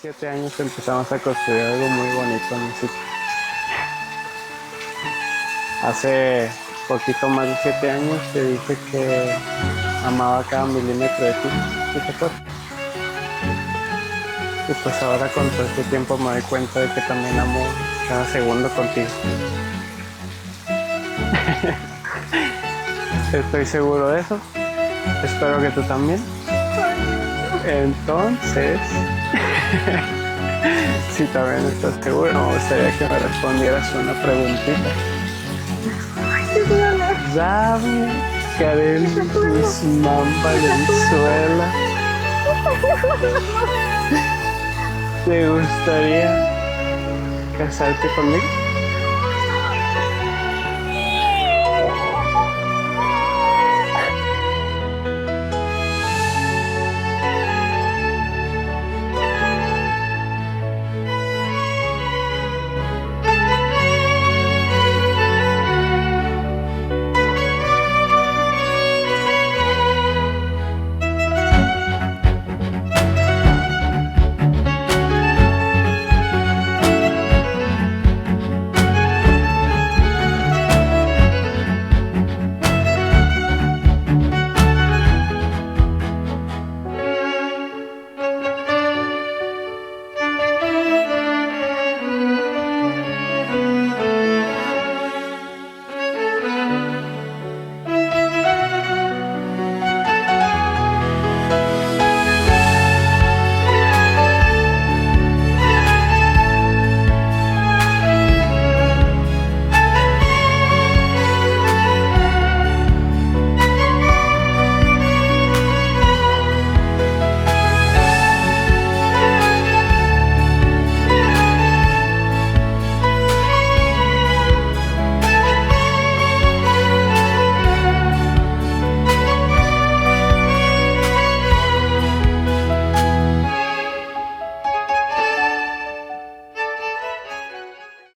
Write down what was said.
7 años empezamos a construir algo muy bonito en México. Hace poquito más de 7 años te dije que amaba cada milímetro de ti, ¿sí te acuerdas? Y pues ahora con todo este tiempo me doy cuenta de que también amo cada segundo contigo. Estoy seguro de eso. Espero que tú también. Entonces, si también estás seguro, me gustaría que me respondieras una preguntita. Dame, Karen, mis mamba Venezuela. ¿Te gustaría casarte conmigo?